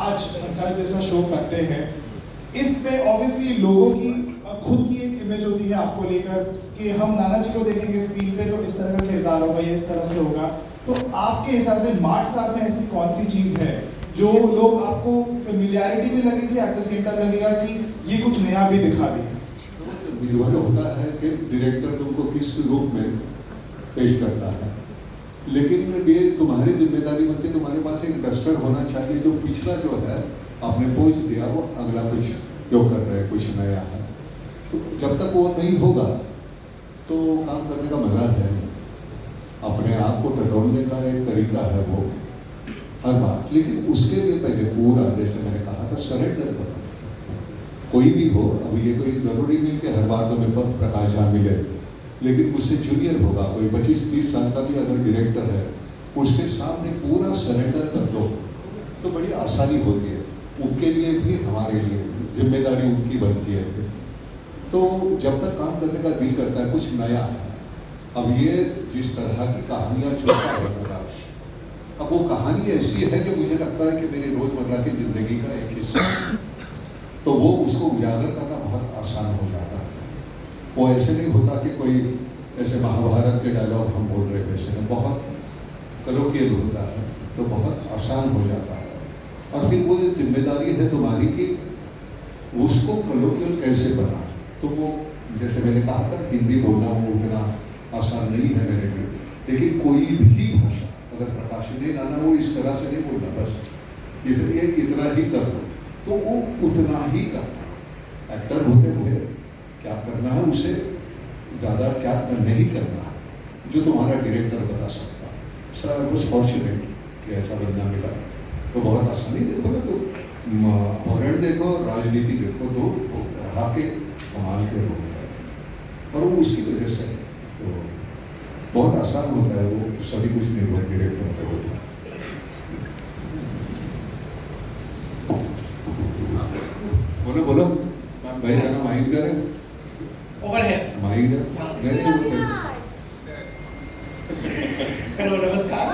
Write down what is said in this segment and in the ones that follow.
आज संकल्प जैसा शो करते हैं, इसमें ऑब्वियसली लोगों की खुद की एक इमेज होती है आपको लेकर कि हम नाना जी को देखेंगे स्क्रीन पे तो इस तरह का किरदार होगा, ये इस तरह से होगा। तो आपके हिसाब से मार्ट साहब में ऐसी कौन सी चीज़ है जो लोग आपको फेमिलियरिटी भी लगेगी, एट द सेम टाइम लगेगा कि ये कुछ नया भी दिखा दे? निर्भर होता है कि डायरेक्टर तुमको किस रूप में पेश करता है, लेकिन ये तुम्हारी जिम्मेदारी बनती है, तुम्हारे पास एक डस्टर होना चाहिए जो पिछला जो है आपने पोच दिया वो अगला कुछ जो कर रहे हैं कुछ नया है। तो जब तक वो नहीं होगा तो काम करने का मजा है नहीं। अपने आप को टटोलने का एक तरीका है वो हर बार, लेकिन उसके लिए पहले पूरा जैसे मैंने कहा था सरेंडर करो। कोई भी हो, अब ये कोई ज़रूरी नहीं कि हर बार तुम्हें प्रकाश झा मिले, लेकिन मुझसे जूनियर होगा कोई 25-30 साल का भी अगर डायरेक्टर है, उसके सामने पूरा सरेंडर कर दो तो बड़ी आसानी होती है। उनके लिए भी हमारे लिए भी जिम्मेदारी उनकी बनती है फिर। तो जब तक काम करने का दिल करता है कुछ नया है। अब ये जिस तरह की कहानियाँ चुनता है प्रकाश, अब वो कहानी ऐसी है कि मुझे लगता है कि मेरी रोज़मर्रा की ज़िंदगी का एक हिस्सा है, तो वो उसको उजागर करना बहुत आसान हो जाता है। वो ऐसे नहीं होता कि कोई ऐसे महाभारत के डायलॉग हम बोल रहे वैसे नहीं, बहुत कलोकियल होता है तो बहुत आसान हो जाता है। और फिर वो जो जिम्मेदारी है तुम्हारी कि उसको कलोकियल कैसे बनाए, तो वो जैसे मैंने कहा था हिंदी बोलना वो उतना आसान नहीं है मेरे लिए, लेकिन कोई भी भाषा अगर प्रकाश ने लाना वो इस तरह से नहीं बोलना बस इतना ही कर दो, तो वो उतना ही करना। एक्टर होते हुए क्या करना है उसे ज़्यादा क्या नहीं करना है, जो तुम्हारा डायरेक्टर बता सकता है। सर वॉज फॉर्चुनेट कि ऐसा बंदा मिला, तो बहुत आसानी। देखो ना, तो हॉरर देखो, राजनीति देखो, दो तरह के कमाल के लोग हैं, और वो उसकी वजह से तो बहुत आसान होता है। वो सभी कुछ निर्भर डायरेक्टर पे होता है। बोलो बोलो भाई, का नाम माइक है ओवर है माइक है हेलो नमस्कार।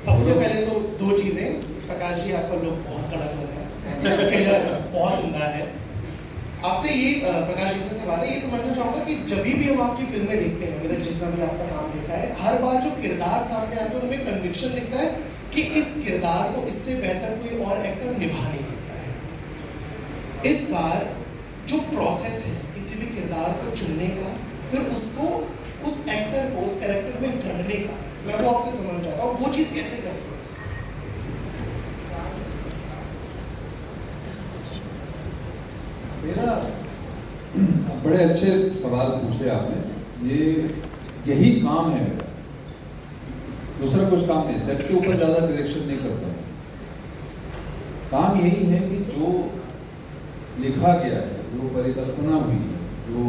सबसे पहले तो दो चीजें, प्रकाश जी आपका लोग बहुत कड़क लग रहा है, ट्रेलर बहुत उम्दा है। आपसे ये प्रकाश जी से सवाल है, ये समझना चाहूँगा कि जब भी हम आपकी फिल्में देखते हैं, अभी तक जितना भी आपका काम देखा है, हर बार जो किरदार सामने आते हैं उनमें कन्विक्शन दिखता है कि इस किरदार को इससे बेहतर कोई और एक्टर निभा नहीं सकता है। इस बार जो प्रोसेस है किसी भी किरदार को चुनने का, फिर उसको उस एक्टर को उस कैरेक्टर में गढ़ने का, मैं वो आपसे समझना चाहता हूँ, वो चीज़ कैसे करते हो? मेरा बड़े अच्छे सवाल पूछे आपने। यही काम है मेरा, दूसरा कुछ काम नहीं। सेट के ऊपर ज़्यादा डायरेक्शन नहीं करता हूँ। काम यही है कि जो लिखा गया है, जो परिकल्पना हुई है, जो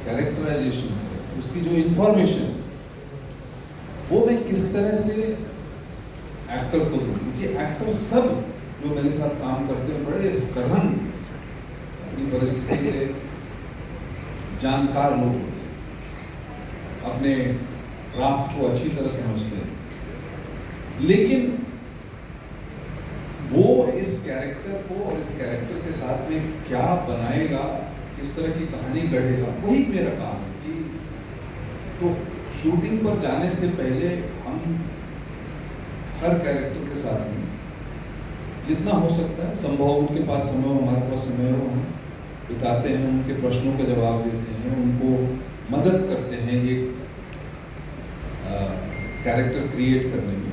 कैरेक्टराइजेशन है, उसकी जो इंफॉर्मेशन, वो मैं किस तरह से एक्टर को दूँ। क्योंकि एक्टर सब जो मेरे साथ काम करते हैं बड़े सघन अपनी परिस्थिति से जानकार लोग होते हैं, अपने क्राफ्ट को अच्छी तरह समझते हैं, लेकिन वो इस कैरेक्टर को और इस कैरेक्टर के साथ में क्या बनाएगा, किस तरह की कहानी गढ़ेगा, वही मेरा काम है। कि तो शूटिंग पर जाने से पहले हम हर कैरेक्टर के साथ में जितना हो सकता है संभव, उनके पास समय हो, हमारे पास समय हो, हम बिताते हैं, उनके प्रश्नों का जवाब देते हैं, उनको मदद करते हैं एक कैरेक्टर क्रिएट करने में,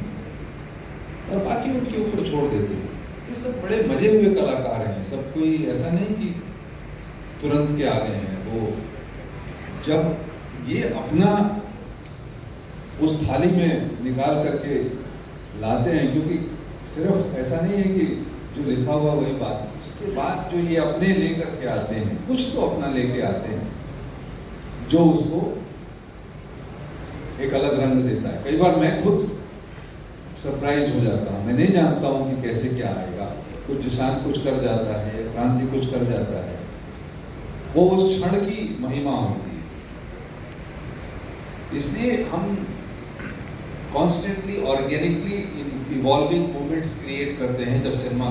और बाकी उनके ऊपर छोड़ देते हैं। ये सब बड़े मजे हुए कलाकार हैं, सब कोई ऐसा नहीं कि तुरंत के आ गए हैं। वो जब ये अपना उस थाली में निकाल करके लाते हैं, क्योंकि सिर्फ ऐसा नहीं है कि जो लिखा हुआ वही बात, उसके बाद जो ये अपने लेकर के आते हैं, कुछ तो अपना लेके आते हैं जो उसको एक अलग रंग देता है। कई बार मैं खुद सरप्राइज हो जाता हूँ, मैं नहीं जानता हूँ कि कैसे क्या आएगा। कुछ जिशान कुछ कर जाता है, क्रांति कुछ कर जाता है, वो उस क्षण की महिमा होती है। इसलिए हम constantly organically evolving moments create करते हैं जब सिनेमा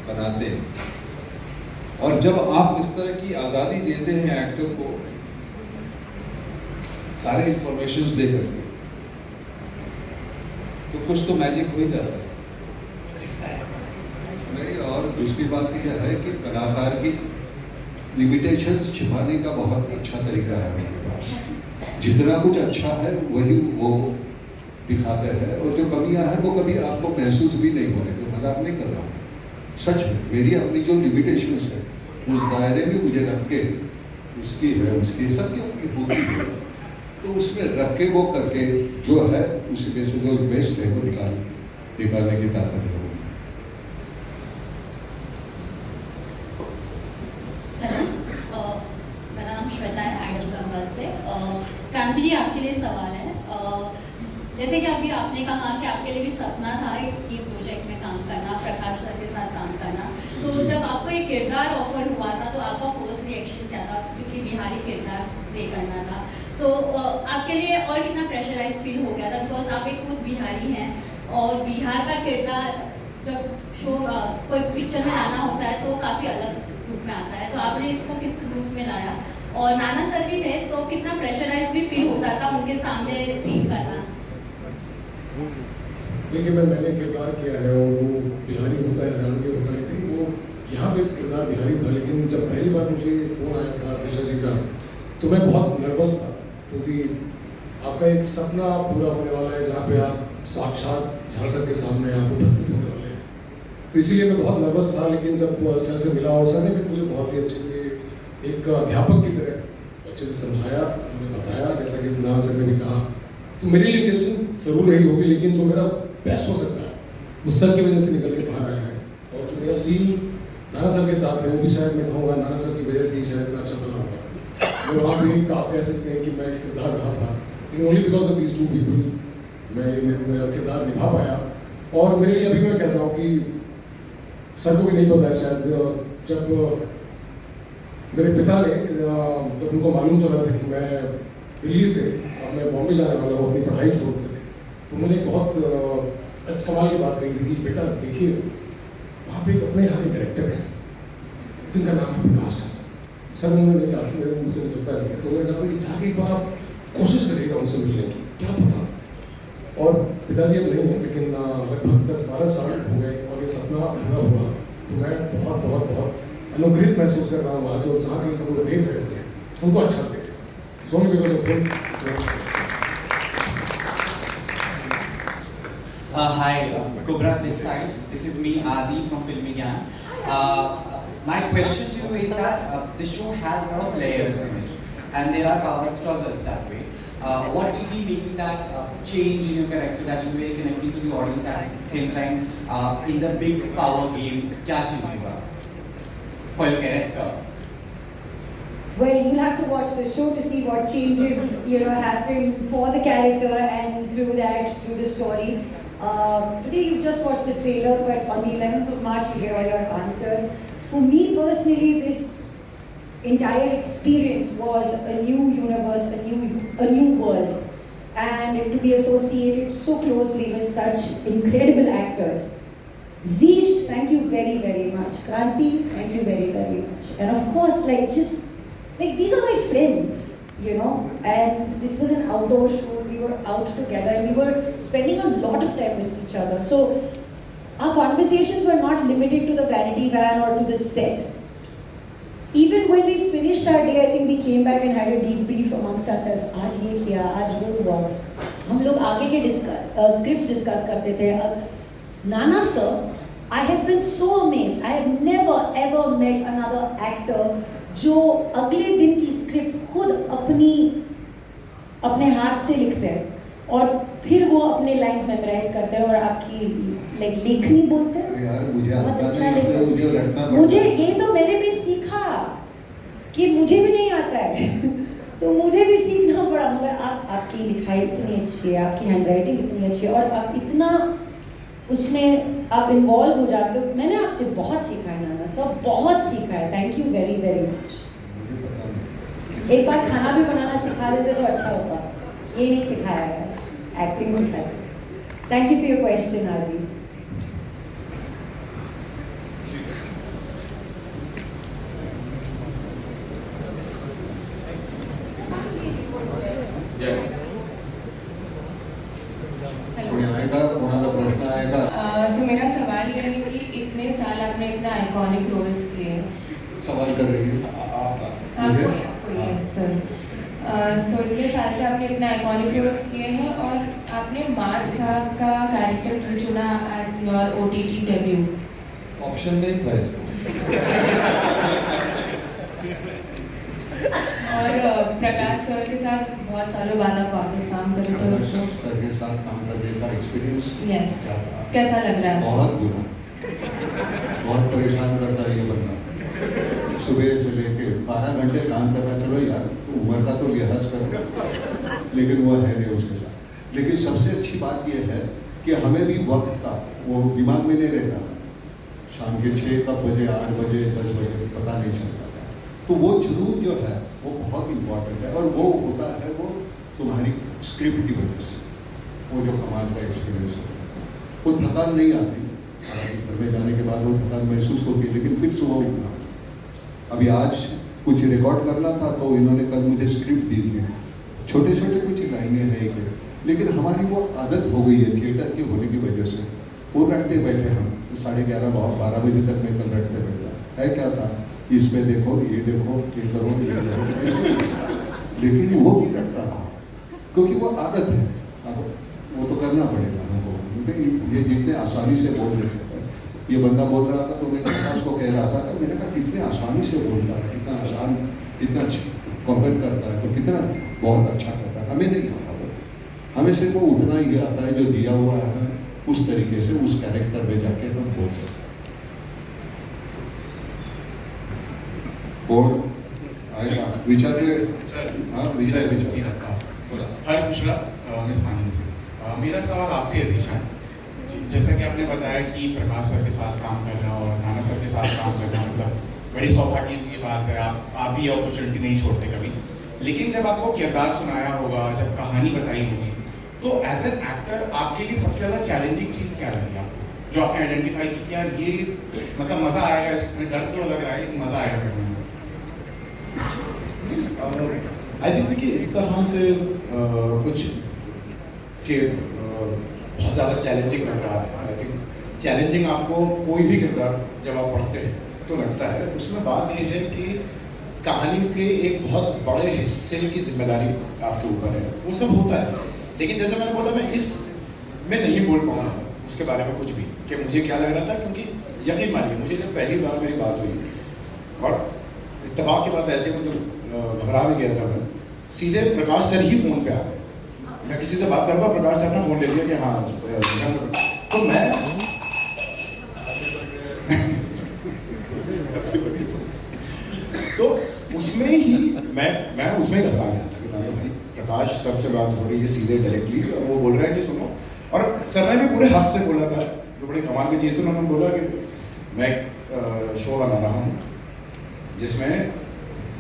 बनाते हैं, और जब आप इस तरह की आज़ादी देते हैं एक्टर को सारे इंफॉर्मेशंस दे करके, तो कुछ तो मैजिक हो ही जाता है। नहीं, और दूसरी बात यह है कि कलाकार की लिमिटेशंस छिपाने का बहुत अच्छा तरीका है उनके पास। जितना कुछ अच्छा है वही वो दिखाते हैं, और जो कमियां हैं वो कभी आपको महसूस भी नहीं होने देते। मजाक नहीं कर रहा हूँ, सच में मेरी अपनी जो लिमिटेशंस है उस दायरे में मुझे रख के, उसकी है उसकी सबकी अपनी होती है, तो उसमें रख के वो करके जो है उसमें से जो बेस्ट है वो निकालने की ताकत है। मेरा नाम श्वेता है, आइडल कैंपस से। क्रांति जी, आपके लिए सवाल है। जैसे कि अभी आपने कहा कि आपके लिए भी सपना था ये प्रोजेक्ट में काम करना, प्रकाश सर के साथ काम करना, तो जब आपको ये किरदार ऑफर हुआ था तो आपका फर्स्ट रिएक्शन क्या था? क्योंकि बिहारी किरदार प्ले करना था, तो आपके लिए और कितना प्रेशराइज फील हो गया था? बिकॉज आप एक खुद बिहारी हैं, और बिहार का किरदार जब शो कोई पिक्चर में लाना होता है तो काफ़ी अलग रूप में आता है, तो आपने इसको किस रूप में लाया? और नाना सर भी थे, तो कितना प्रेशराइज भी फील होता था उनके सामने सीन करना? देखिए, मैंने किरदार किया है और वो बिहारी होता है, हरियाणवी होता है, लेकिन वो यहाँ पे किरदार बिहारी था। लेकिन जब पहली बार मुझे फ़ोन आया था दिशा जी का, तो मैं बहुत नर्वस था, क्योंकि आपका एक सपना पूरा होने वाला है जहाँ पे आप साक्षात झा सर के सामने आप उपस्थित होने वाले हैं। तो इसीलिए मैं बहुत नर्वस था। लेकिन जब सर से मिला और सर ने फिर मुझे बहुत ही अच्छे से एक अध्यापक की तरह अच्छे से समझाया, उन्हें बताया, जैसा कि नाना सर ने भी कहा। तो मेरी लिमिटेशन ज़रूर रही होगी, लेकिन जो मेरा बेस्ट हो सकता है वो सर की वजह से निकल के बाहर आया है। और जो मेरा सीन नाना सर के साथ है वो भी शायद मैं कहूँगा नाना सर की वजह से ही शायद इतना अच्छा बना होगा। मैं वहाँ पे आप कह सकते हैं कि मैं किरदार रहा था, लेकिन only because of these two people मैं किरदार निभा पाया। और मेरे लिए अभी मैं कहता हूँ कि सर को भी नहीं पता है शायद, जब मेरे पिता ने जब उनको मालूम चला था कि मैं दिल्ली से अब मैं बॉम्बे जाने वाला हूँ अपनी पढ़ाई छोड़कर, तो मैंने बहुत कमाल की बात कही थी कि बेटा देखिए, वहाँ पे एक अपने यहाँ के डायरेक्टर हैं जिनका नाम है प्रकाश झा सर। उन्होंने नहीं कहा कि मेरे मुझसे निकलता नहीं है, तो मैंने कहा कि जाके एक बार आप कोशिश करिएगा उनसे मिलने की, क्या पता। और पिताजी अब नहीं है, लेकिन लगभग 10-12 साल हो गए और ये सपना पूरा हुआ। तो मैं बहुत बहुत बहुत अनुग्रहित महसूस कर रहा हूँ आज, और जहाँ कहीं सब लोग देख रहे होंगे उनको अच्छा लगे। So many because of him. Hi, Cobra this side. This is me, Adi from Filmi Gyan. My question to you is that the show has a lot of layers in it, and there are power struggles that way. What will be making that change in your character that will be very connecting to the audience at the same time in the big power game? क्या change होगा for your character? Well, you'll have to watch the show to see what changes, happen for the character and through the story. Today you've just watched the trailer, but on the 11th of March we get all your answers. For me personally, this entire experience was a new universe, a new world, and to be associated so closely with such incredible actors. Zeesh, thank you very, very much. Kranti, thank you very, very much. And of course, these are my friends, and this was an outdoor show. We were out together and we were spending a lot of time with each other. So our conversations were not limited to the vanity van or to the set. Even when we finished our day, I think we came back and had a debrief amongst ourselves. आज ये किया, आज वो हुआ. हम लोग आगे के scripts discuss करते थे. Nana sir, I have been so amazed. I have never ever met another actor जो अगले दिन की स्क्रिप्ट खुद अपने हाथ से लिखते हैं और फिर वो अपने लाइंस मेमोराइज करते हैं और आपकी लेखनी बोलते हैं। यार मुझे बहुत आता अच्छा नहीं, मुझे रटना पड़ता है। मुझे ये तो मैंने भी सीखा कि मुझे भी नहीं आता है तो मुझे भी सीखना पड़ा। मगर आपकी लिखाई इतनी अच्छी है, आपकी हैंडराइटिंग इतनी अच्छी है और आप इतना उसमें आप इन्वॉल्व हो जाते हो। मैंने आपसे बहुत सीखा है नाना साहब, बहुत सीखा है। Thank you very very much. एक बार खाना भी बनाना सिखा देते तो अच्छा होता। ये नहीं सिखाया है, एक्टिंग सिखाया। Thank you for your question आदि। इतने साल आपने इतने आइकॉनिक रोल्स किए। सवाल कर रही है मुझे? आपको यस सर। सो इतने साल से आपने इतने आइकॉनिक रोल्स किए हैं और आपने मार्ट साहब का कैरेक्टर क्यों चुना as your OTT debut? Option नहीं था इसमें। और प्रकाश सर के साथ बहुत सालों बाद आप वापस काम कर रहे थे प्रकाश उसको। सर के साथ काम करने का एक्सपीरियंस यस, क्या था? कैसा लग रहा है? बहुत बुरा, बहुत परेशान करता है ये बंदा। सुबह से लेके 12 घंटे काम करना, चलो यार तो उम्र का तो लिहाज करो, लेकिन वो है नहीं उसके साथ। लेकिन सबसे अच्छी बात ये है कि हमें भी वक्त का वो दिमाग में नहीं रहता था। शाम के 6 कब बजे, 8 बजे, 10 बजे पता नहीं चलता था। तो वो जुनून जो है वो बहुत इम्पोर्टेंट है, और वो होता है वो तुम्हारी स्क्रिप्ट की वजह से। वो जो कमाल का एक्सपीरियंस होता है, वो थकान नहीं आती। हालांकि घर में जाने के बाद वो थकान महसूस होती है, लेकिन फिर सुबह उठना। अभी आज कुछ रिकॉर्ड करना था तो इन्होंने कल मुझे स्क्रिप्ट दी थी, छोटे छोटे कुछ लाइनें हैं कि, लेकिन हमारी वो आदत हो गई है थिएटर के होने की वजह से। वो रटते बैठे हम 11:30 12 बजे तक मैं कल रटते बैठा है। क्या था इसमें, देखो ये करो ये करो, ऐसे नहीं। लेकिन वो भी रटता रहा क्योंकि वो आदत है। अब वो तो करना पड़ेगा हमको, क्योंकि ये जितने आसानी से बोल देते हैं। ये बंदा बोल रहा था तो मैं प्रकाश को कह रहा था, मैंने कहा कितने आसानी से बोलता है, कितना आसान, कितना कॉम्पेक्ट करता है, तो कितना बहुत अच्छा करता है। हमें नहीं आता वो, हमें सिर्फ वो उतना ही आता है जो दिया हुआ है, उस तरीके से उस कैरेक्टर में जाके हम बोल सकते हैं। बोल आएगा विचार में। हाँ विचार हर्ष मिश्रा, मिस आनंद से। मेरा सवाल आपसे है जीशान, जैसा कि आपने बताया कि प्रकाश सर के साथ काम करना और नाना सर के साथ काम करना मतलब बड़ी सौभाग्य की बात है। आप भी अपॉर्चुनिटी नहीं छोड़ते कभी। लेकिन जब आपको किरदार सुनाया होगा, जब कहानी बताई होगी, तो एज एन एक्टर आपके लिए सबसे ज़्यादा चैलेंजिंग चीज़ क्या लगी आपको, जो आपने आइडेंटिफाई की कि यार ये मतलब मज़ा आएगा, इसमें डर तो लग रहा है लेकिन मज़ा आएगा करने में? आई थिंक कि इस तरह से कुछ के बहुत ज़्यादा चैलेंजिंग लग रहा है। आई थिंक चैलेंजिंग आपको कोई भी किरदार जब आप पढ़ते हैं तो लगता है। उसमें बात यह है कि कहानी के एक बहुत बड़े हिस्से की जिम्मेदारी आपके ऊपर है, वो सब होता है। लेकिन जैसे मैंने बोला, मैं इस में नहीं बोल पाऊँगा उसके बारे में कुछ भी कि मुझे क्या लग रहा था, क्योंकि यकीन मानिए मुझे जब पहली बार मेरी बात हुई और इत्तेफाक की बात ऐसी, मतलब घबरा भी गया था मैं, सीधे प्रकाश सर ही फ़ोन पे आ गए। मैं किसी से बात करता हूँ, प्रकाश सर ने फ़ोन ले लिया कि हाँ, तो मैं तो उसमें ही मैं उसमें ही घबरा गया था कि मतलब भाई प्रकाश सर से बात हो रही है सीधे डायरेक्टली, और वो बोल रहे हैं कि सुनो। और सर ने भी पूरे हक से बोला था, जो बड़ी कमाल की चीज़ थी। उन्होंने बोला कि मैं एक शो बना रहा हूँ जिसमें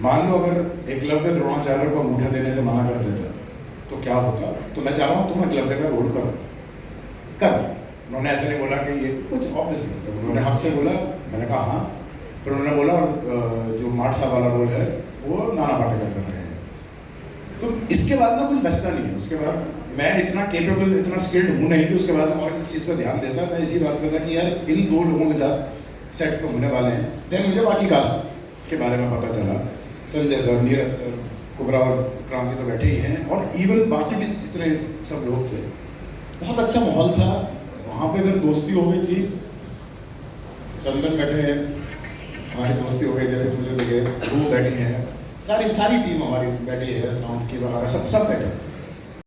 मान लो अगर एकलव्य द्रोणाचार्य को अंगूठा देने से मना कर देता तो क्या होता, तो मैं चाह रहा हूँ तुम एकलव्य का रोल कर। उन्होंने ऐसे नहीं बोला कि ये कुछ ऑब्वियस, उन्होंने हक से बोला। मैंने कहा हाँ। फिर उन्होंने बोला और जो मार्ट साहब वाला रोल है वो नाना पाटेकर कर रहे हैं। तो इसके बाद ना कुछ बचता नहीं है। उसके बाद मैं इतना केपेबल, इतना स्किल्ड हूँ नहीं कि उसके बाद और इस चीज़ पर ध्यान देता। मैं इसी बात करता कि यार इन 2 लोगों के साथ सेट पर होने वाले हैं। देन मुझे बाकी कास्ट के बारे में पता चला। संजय सर, नीरज सर, कुबरा और क्रांति तो बैठे ही हैं, और इवन बाकी भी जितने सब लोग थे। बहुत अच्छा माहौल था वहाँ पे। फिर दोस्ती हो गई थी। चंदन बैठे हैं, हमारी दोस्ती हो गई थी। मुझे लगे रूम बैठे हैं, सारी टीम हमारी बैठी है, साउंड की वगैरह सब बैठे।